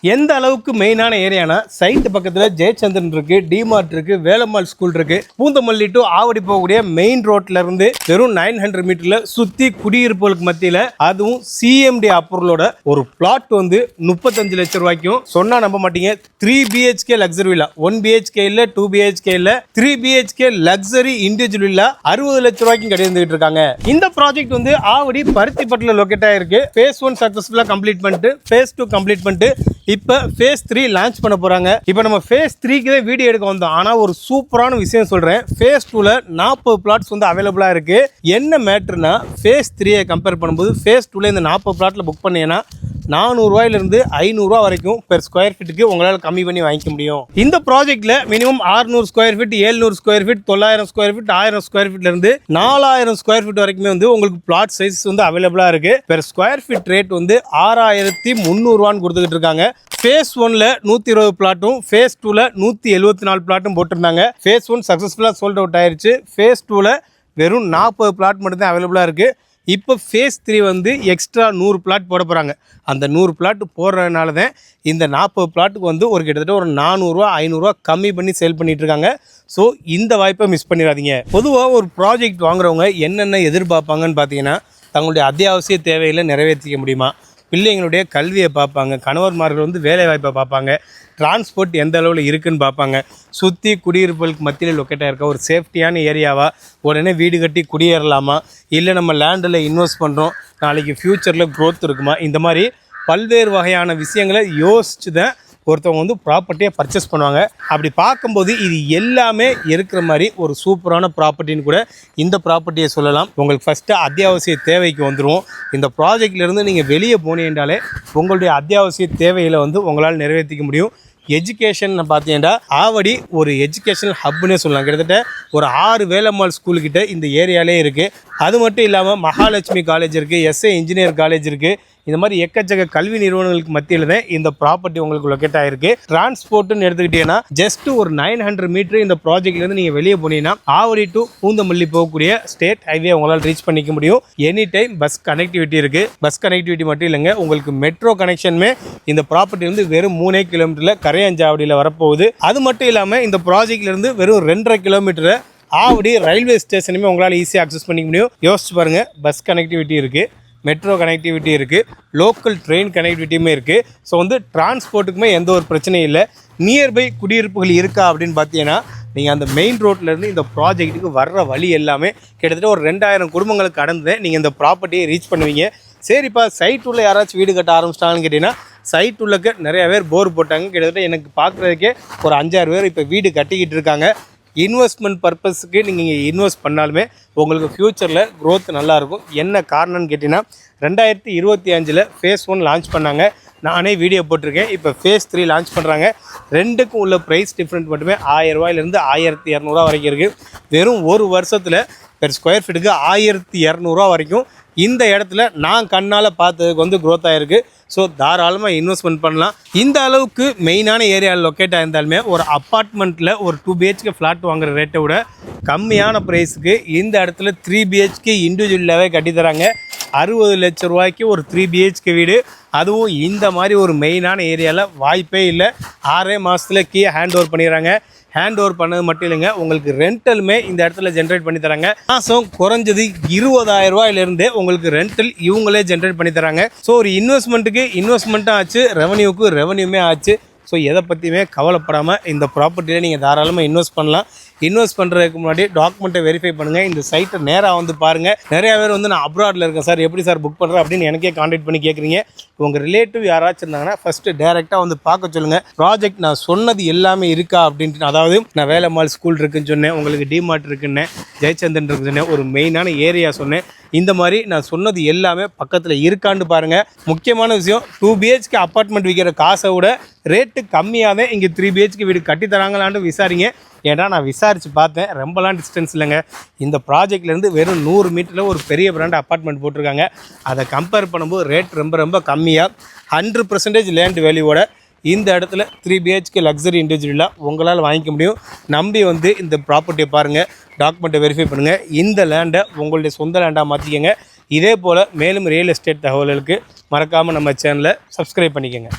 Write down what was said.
எந்த அளவுக்கு மெயினான ஏரியானா சைட் பக்கத்துல ஜெயச்சந்திரன் இருக்கு, டிமார்ட் இருக்கு, வேலம்மாள் ஸ்கூல் இருக்கு. பூந்தமல்லி டு ஆவடி போகக்கூடிய மெயின் ரோட்ல இருந்து வெறும் 900 மீட்டர்ல சுத்தி குடியிருப்புகளுக்கு மத்தியில அதுவும் சிஎம்டி அப்ரூவலோட ஒரு பிளாட் வந்து 35 லட்சம் ரூபாய்க்கும் சொன்னா நம்ப மாட்டீங்க. 3 BHK லக்ஸரி வில்லா, 1 BHK இல்ல, 2 BHK இல்ல, 3 BHK லக்ஸரி இண்டிவிஜுவல் வில்லா 60 லட்சம் ரூபாய்க்கும் கிடைந்துட்டு இருக்காங்க. இந்த ப்ராஜெக்ட் வந்து ஆவடி பருத்திப்பட்டில லொகேட் ஆயிருக்கு. phase 1 சக்சஸ்ஃபுல்லா கம்ப்ளீட் பண்ணிட்டு phase 2 கம்ப்ளீட் பண்ணிட்டு இப்போ phase 3 லான்ச் பண்ண போறாங்க. இப்போ நம்ம phase 3க்கு தான் வீடியோ எடுக்க வந்தோம். ஆனா ஒரு சூப்பரான விஷயம் சொல்றேன். phase 2ல 40 பிளாட்ஸ் வந்து அவைலபிளா இருக்கு. என்ன மேட்டர்னா phase 3ஐ கம்பேர் பண்ணும்போது phase 2ல இந்த 40 பிளாட்ல புக் பண்ணீங்கன்னா 400 ரூபாயிலிருந்து 500 ரூபா வரைக்கும் பெர் ஸ்கொயர் ஃபீட்டுக்கு உங்களால் கம்மி பண்ணி வாங்கிக்க முடியும். இந்த ப்ராஜெக்ட்ல minimum 600 square feet, 700 square feet, 900 square feet, 1000 square ஃபீட்ல இருந்து 4000 ஸ்கொயர் ஃபீட் வரைக்குமே வந்து உங்களுக்கு பிளாட் சைஸ் வந்து அவைலபிளா இருக்கு. பெர் ஸ்கொயர் ஃபீட் ரேட் வந்து 6300 ரூபான்னு கொடுத்துக்கிட்டு இருக்காங்க. phase 1ல 120 பிளாட்டும் phase 2ல 174 பிளாட்டும் போட்டிருந்தாங்க. phase 1 சக்சஸ்ஃபுல்லா சோல்ட் அவுட் ஆயிருச்சு. phase 2ல வெறும் 40 பிளாட் மட்டும் தான் அவைலபிளா இருக்கு. இப்போ phase 3 வந்து எக்ஸ்ட்ரா 100 பிளாட் போட போகிறாங்க. அந்த 100 பிளாட் போடுறதுனால தான் இந்த 40 பிளாட்டுக்கு வந்து ஒரு கிட்டத்தட்ட ஒரு 400 ரூபா 500 ரூபா கம்மி பண்ணி சேல் பண்ணிட்டு இருக்காங்க. ஸோ இந்த வாய்ப்பை மிஸ் பண்ணிடாதீங்க. பொதுவாக ஒரு ப்ராஜெக்ட் வாங்குறவங்க என்னென்ன எதிர்பார்ப்பாங்கன்னு பார்த்தீங்கன்னா, தங்களுடைய அத்தியாவசிய தேவைகளை நிறைவேற்றிக்க முடியுமா, பிள்ளைங்களுடைய கல்வியை பார்ப்பாங்க, கணவர்மார்கள் வந்து வேலை வாய்ப்பை பார்ப்பாங்க, டிரான்ஸ்போர்ட் எந்த அளவில் இருக்குதுன்னு பார்ப்பாங்க, சுற்றி குடியிருப்புகளுக்கு மத்தியில் லொக்கேட்டாக இருக்க ஒரு சேஃப்டியான ஏரியாவா, உடனே வீடு கட்டி குடியேறலாமா, இல்லை நம்ம லேண்டில் இன்வெஸ்ட் பண்ணுறோம் நாளைக்கு ஃப்யூச்சரில் க்ரோத் இருக்குமா, இந்த மாதிரி பல்வேறு வகையான விஷயங்களை யோசித்து தான் ஒருத்தவங்க வந்து ப்ராப்பர்ட்டியை பர்ச்சேஸ் பண்ணுவாங்க. அப்படி பார்க்கும்போது இது எல்லாமே இருக்கிற மாதிரி ஒரு சூப்பரான ப்ராப்பர்ட்டின்னு கூட இந்த ப்ராப்பர்ட்டியை சொல்லலாம். உங்களுக்கு ஃபஸ்ட்டு அத்தியாவசிய தேவைக்கு வந்துடும். இந்த ப்ராஜெக்ட்லேருந்து நீங்கள் வெளியே போனீங்கன்றாலே உங்களுடைய அத்தியாவசிய தேவைகளை வந்து உங்களால் நிறைவேற்றிக்க முடியும். எஜுகேஷன் பார்த்தீங்கன்னா ஆவடி ஒரு எஜுகேஷனல் ஹப்னே சொல்லலாம். கிட்டத்தட்ட ஒரு 6 வேலம்மாள் ஸ்கூலுக்கிட்ட இந்த ஏரியாலே இருக்குது. அது மட்டும் இல்லாமல் மகாலட்சுமி காலேஜ் இருக்குது, SA இன்ஜினியர் காலேஜ் இருக்குது. இந்த மாதிரி எக்கச்சக்க கல்வி நிறுவனங்களுக்கு மத்தியில் தான் இந்த ப்ராப்பர்ட்டி உங்களுக்கு லொக்கேட் ஆகிருக்கு. டிரான்ஸ்போர்ட்டுன்னு எடுத்துக்கிட்டீங்கன்னா ஜஸ்ட் ஒரு 900 மீட்டர் இந்த ப்ராஜெக்ட்லேருந்து நீங்கள் வெளியே போனீங்கன்னா ஆவடி டு பூந்தமல்லி போகக்கூடிய ஸ்டேட் ஹைவே உங்களால் ரீச் பண்ணிக்க முடியும். எனி டைம் பஸ் கனெக்டிவிட்டி இருக்குது. பஸ் கனெக்டிவிட்டி மட்டும் இல்லைங்க, உங்களுக்கு மெட்ரோ கனெக்ஷனுமே இந்த ப்ராப்பர்ட்டி வந்து வெறும் 3 கிலோமீட்டரில் கரையாஞ்சாவடியில் வரப்போகுது. அது மட்டும் இல்லாமல் இந்த ப்ராஜெக்ட்லேருந்து வெறும் 2.5 கிலோமீட்டர் ஆவடி ரயில்வே ஸ்டேஷனுமே உங்களால் ஈஸியாக அக்சஸ் பண்ணிக்க முடியும். யோசிச்சு பாருங்கள், பஸ் கனெக்டிவிட்டி இருக்குது, மெட்ரோ கனெக்டிவிட்டி இருக்குது, லோக்கல் ட்ரெயின் கனெக்டிவிட்டியுமே இருக்குது. ஸோ வந்து டிரான்ஸ்போர்ட்டுக்குமே எந்த ஒரு பிரச்சனையும் இல்லை. நியர்பை குடியிருப்புகள் இருக்கா அப்படின்னு பார்த்தீங்கன்னா, நீங்கள் அந்த மெயின் ரோட்லேருந்து இந்த ப்ராஜெக்ட்டுக்கு வர்ற வழி எல்லாமே கிட்டத்தட்ட ஒரு 2000 குடும்பங்களுக்கு கடந்து நீங்கள் இந்த ப்ராப்பர்ட்டியை ரீச் பண்ணுவீங்க. சரிப்பா, சைட் உள்ள யாராச்சும் வீடு கட்ட ஆரம்பிச்சிட்டாங்கன்னு கேட்டிங்கன்னா, சைட் உள்ளக்க நிறையா பேர் போர் போட்டாங்க. கிட்டத்தட்ட எனக்கு பார்க்குறதுக்கே ஒரு 5-6 பேர் இப்போ வீடு கட்டிக்கிட்டு இருக்காங்க. இன்வெஸ்ட்மெண்ட் பர்பஸுக்கு நீங்கள் இங்கே இன்வெஸ்ட் பண்ணாலுமே உங்களுக்கு ஃப்யூச்சரில் க்ரோத் நல்லாயிருக்கும். என்ன காரணம்னு கேட்டிங்கன்னா, 2025 phase 1 லான்ச் பண்ணாங்க. நானே வீடியோ போட்டிருக்கேன். இப்போ phase 3 லான்ச் பண்ணுறாங்க. ரெண்டுக்கும் உள்ள ப்ரைஸ் டிஃப்ரெண்ட் மட்டுமே 1000 ரூபாயிலேருந்து 1200 ரூபா வரைக்கும் இருக்குது. வெறும் ஒரு வருஷத்தில் பெர் ஸ்கொயர் ஃபீட்டுக்கு 1200 ரூபா வரைக்கும் இந்த இடத்துல நான் கண்ணால் பார்த்ததுக்கு வந்து க்ரோத் ஆகிருக்கு. ஸோ தாராளமாக இன்வெஸ்ட்மெண்ட் பண்ணலாம். இந்த அளவுக்கு மெயினான ஏரியாவில் லொக்கேட் ஆயிருந்தாலுமே ஒரு அப்பார்ட்மெண்ட்டில் ஒரு 2 BHK ஃப்ளாட் வாங்குகிற ரேட்டை விட கம்மியான ப்ரைஸுக்கு இந்த இடத்துல 3 BHK இண்டிவிஜுவலாகவே கட்டித்தராங்க. 60 லட்சம் ரூபாய்க்கு ஒரு 3 BHK வீடு, அதுவும் இந்த மாதிரி ஒரு மெயினான ஏரியாவில் வாய்ப்பே இல்லை. 6 மாதத்தில் கீழே ஹேண்ட் ஓவர் பண்ணிடுறாங்க. ஹேண்ட் ஓவர் பண்ணது மட்டும் இல்லைங்க, உங்களுக்கு ரெண்டலுமே இந்த இடத்துல ஜென்ரேட் பண்ணி தராங்க. மாதம் குறைஞ்சது 20,000 ரூபாயிலிருந்து உங்களுக்கு ரெண்டல் இவங்களே ஜென்ரேட் பண்ணி தராங்க. ஸோ ஒரு இன்வெஸ்ட்மெண்ட்டுக்கு இன்வெஸ்ட்மெண்ட்டும் ஆச்சு, ரெவன்யூக்கு ரெவன்யூமே ஆச்சு. ஸோ எதை பற்றியுமே கவலைப்படாமல் இந்த ப்ராப்பர்ட்டியில் நீங்கள் தாராளமாக இன்வெஸ்ட் பண்ணலாம். இன்வெஸ்ட் பண்ணுறதுக்கு முன்னாடி டாக்குமெண்ட்டை வெரிஃபை பண்ணுங்கள். இந்த சைட்டை நேராக வந்து பாருங்கள். நிறையா பேர் வந்து நான் அப்ராடில் இருக்கேன் சார், எப்படி சார் புக் பண்ணுறேன் அப்படின்னு எனக்கே கான்டாக்ட் பண்ணி கேட்குறீங்க. உங்கள் ரிலேட்டிவ் யாராச்சும் இருந்தாங்கன்னா ஃபஸ்ட்டு டேரெக்டாக வந்து பார்க்க சொல்லுங்கள். ப்ராஜெக்ட் நான் சொன்னது எல்லாமே இருக்கா அப்படின்ட்டு, அதாவது நான் வேலம்மாள் ஸ்கூல் இருக்குன்னு சொன்னேன், உங்களுக்கு டிமார்ட் இருக்குன்னு, ஜெயச்சந்திரன் இருக்குன்னு சொன்னேன், ஒரு மெயினான ஏரியா சொன்னேன். இந்த மாதிரி நான் சொன்னது எல்லாமே பக்கத்தில் இருக்கான்னு பாருங்கள். முக்கியமான விஷயம், 2 BHK அப்பார்ட்மெண்ட் விற்கிற காசை விட ரேட்டு கம்மியாக தான் இங்கே 3 BHK வீடு கட்டி தராங்களான்னு விசாரிங்க. ஏன்னா நான் விசாரித்து பார்த்தேன், ரொம்பலாம் டிஸ்டன்ஸ் இல்லைங்க. இந்த ப்ராஜெக்ட்லேருந்து வெறும் 100 மீட்டரில் ஒரு பெரிய பிராண்ட் அப்பார்ட்மெண்ட் போட்டிருக்காங்க. அதை கம்பேர் பண்ணும்போது ரேட் ரொம்ப கம்மியாக 100% லேண்ட் வேல்யூவோட இந்த இடத்துல 3 BHK லக்ஸரி இண்டிவிஜுவலாக உங்களால் வாங்கிக்க முடியும். நம்பி வந்து இந்த ப்ராப்பர்ட்டியை பாருங்கள், டாக்குமெண்ட்டை வெரிஃபை பண்ணுங்கள். இந்த லேண்டை உங்களுடைய சொந்த லேண்டாக மாற்றிக்கங்க. இதே போல் மேலும் ரியல் எஸ்டேட் தகவல்களுக்கு மறக்காமல் நம்ம சேனலை சப்ஸ்கிரைப் பண்ணிக்கோங்க.